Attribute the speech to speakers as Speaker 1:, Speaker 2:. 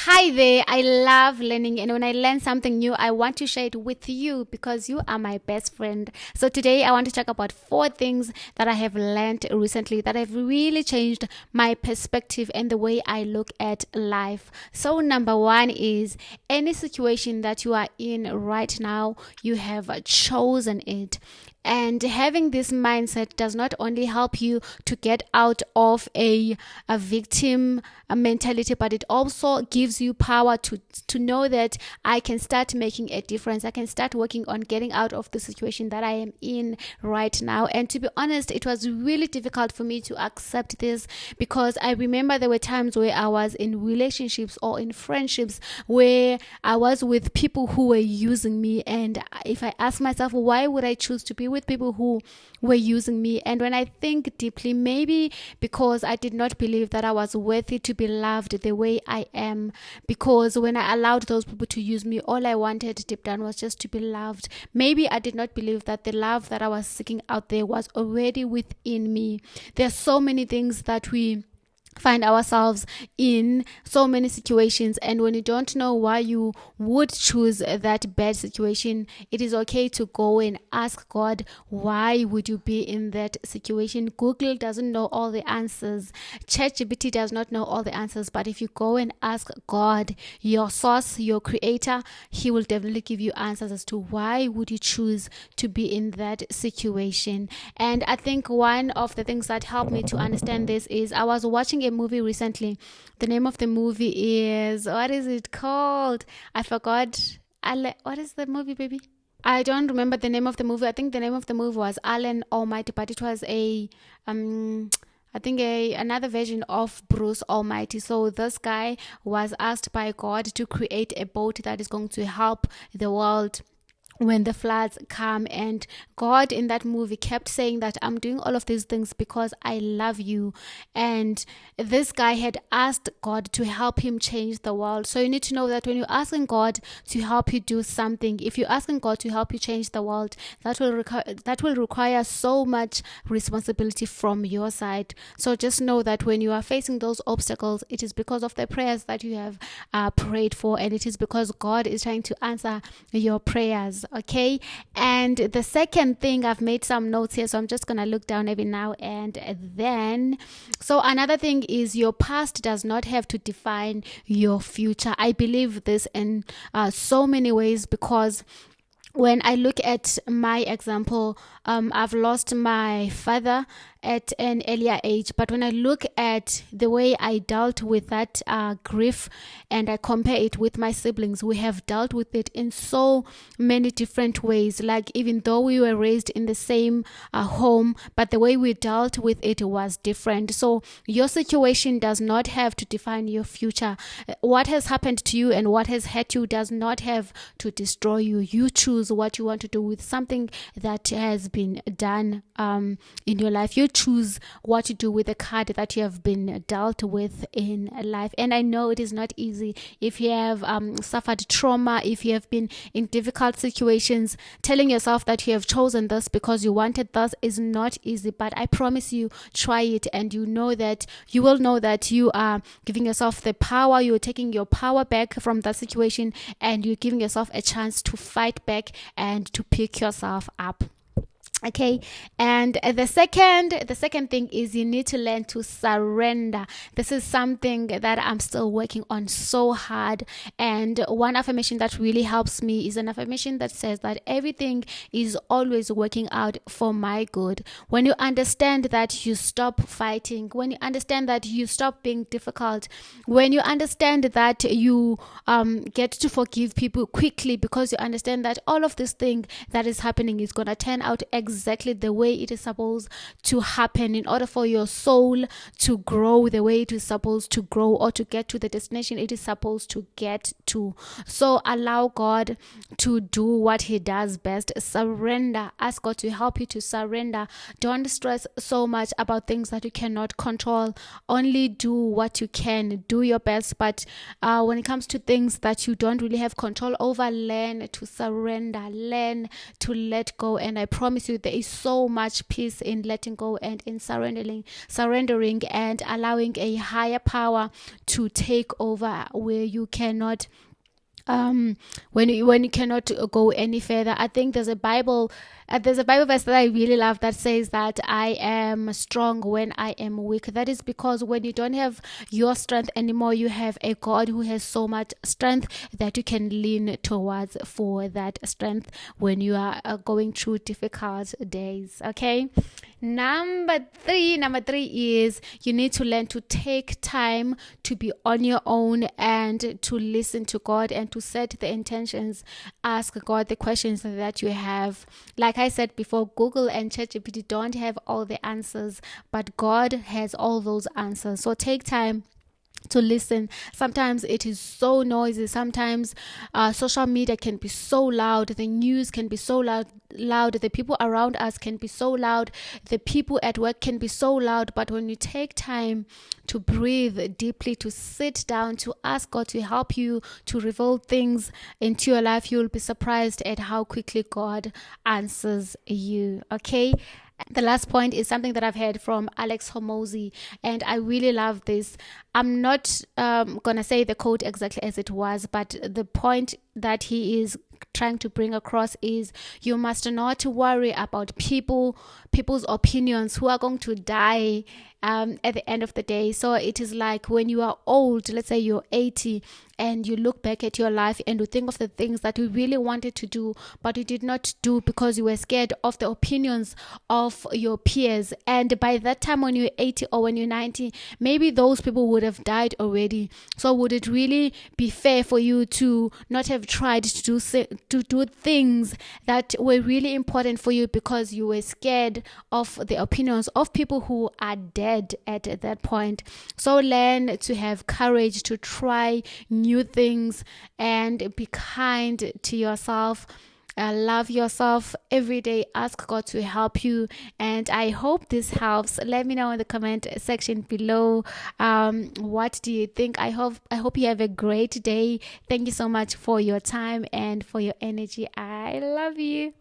Speaker 1: Hi there. I love learning, and when I learn something new, I want to share it with you because you are my best friend. So today I want to talk about 4 things that I have learned recently that have really changed my perspective and the way I look at life. So number 1 is any situation that you are in right now, you have chosen it. And having this mindset does not only help you to get out of a victim mentality, but it also gives you power to know that I can start making a difference. I can start working on getting out of the situation that I am in right now. And to be honest, it was really difficult for me to accept this because I remember there were times where I was in relationships or in friendships where I was with people who were using me. And if I ask myself, why would I choose to be with people who were using me? And when I think deeply, maybe because I did not believe that I was worthy to be loved the way I am. Because when I allowed those people to use me, all I wanted deep down was just to be loved. Maybe I did not believe that the love that I was seeking out there was already within me. There are so many things that we find ourselves in, so many situations, and when you don't know why you would choose that bad situation, it is okay to go and ask God, why would you be in that situation? Google doesn't know all the answers, ChatGPT does not know all the answers, but if you go and ask God, your source, your creator, he will definitely give you answers as to why would you choose to be in that situation. And I think one of the things that helped me to understand this is I was watching a movie recently. The name of the movie is, what is it called? I forgot. What is the movie, baby? I don't remember the name of the movie. I think the name of the movie was Allen Almighty, but it was I think another version of Bruce Almighty. So this guy was asked by God to create a boat that is going to help the world when the floods come, and God in that movie kept saying that I'm doing all of these things because I love you. And this guy had asked God to help him change the world. So you need to know that when you're asking God to help you do something, if you're asking God to help you change the world, that will require so much responsibility from your side. So just know that when you are facing those obstacles, it is because of the prayers that you have prayed for, and it is because God is trying to answer your prayers. Okay, and the second thing, I've made some notes here, so I'm just gonna look down every now and then. So another thing is, your past does not have to define your future. I believe this in so many ways, because when I look at my example, I've lost my father at an earlier age, but when I look at the way I dealt with that grief and I compare it with my siblings, we have dealt with it in so many different ways. Like, even though we were raised in the same home, but the way we dealt with it was different. So your situation does not have to define your future. What has happened to you and what has hurt you does not have to destroy you. You choose what you want to do with something that has been done in your life. You choose what to do with the card that you have been dealt with in life. And I know it is not easy. If you have suffered trauma, if you have been in difficult situations, telling yourself that you have chosen this because you wanted this is not easy. But I promise you, try it, and you will know that you are giving yourself the power. You're taking your power back from that situation, and you're giving yourself a chance to fight back and to pick yourself up. Okay, and the second thing is, you need to learn to surrender. This is something that I'm still working on so hard, and one affirmation that really helps me is an affirmation that says that everything is always working out for my good. When you understand that, you stop fighting. When you understand that, you stop being difficult. When you understand that, you get to forgive people quickly, because you understand that all of this thing that is happening is going to turn out exactly the way it is supposed to happen, in order for your soul to grow the way it is supposed to grow, or to get to the destination it is supposed to get to. So allow God to do what he does best. Surrender. Ask God to help you to surrender. Don't stress so much about things that you cannot control. Only do what you can. Do your best. But when it comes to things that you don't really have control over, learn to surrender. Learn to let go. And I promise you, honestly, there is so much peace in letting go and in surrendering and allowing a higher power to take over where you cannot when you cannot go any further. I think there's a Bible verse that I really love that says that I am strong when I am weak. That is because when you don't have your strength anymore, you have a God who has so much strength that you can lean towards for that strength when you are going through difficult days. Okay. Number three is you need to learn to take time to be on your own and to listen to God and to set the intentions. Ask God the questions that you have. Like I said before, Google and ChatGPT don't have all the answers, but God has all those answers. So take time to listen. Sometimes it is so noisy. Sometimes social media can be so loud. The news can be so loud. The people around us can be so loud. The people at work can be so loud. But when you take time to breathe deeply, to sit down, to ask God to help you, to reveal things into your life, you'll be surprised at how quickly God answers you. Okay. The last point is something that I've heard from Alex Hormozy, and I really love this. I'm not going to say the quote exactly as it was, but the point that he is trying to bring across is you must not worry about people's opinions who are going to die at the end of the day. So it is like when you are old, let's say you're 80, and you look back at your life and you think of the things that you really wanted to do, but you did not do because you were scared of the opinions of your peers. And by that time, when you're 80 or when you're 90, maybe those people would have died already. So would it really be fair for you to not have tried to do things that were really important for you because you were scared of the opinions of people who are dead at that point? So learn to have courage to try new things and be kind to yourself. Love yourself every day. Ask God to help you, and I hope this helps. Let me know in the comment section below. What do you think? I hope you have a great day. Thank you so much for your time and for your energy. I love you.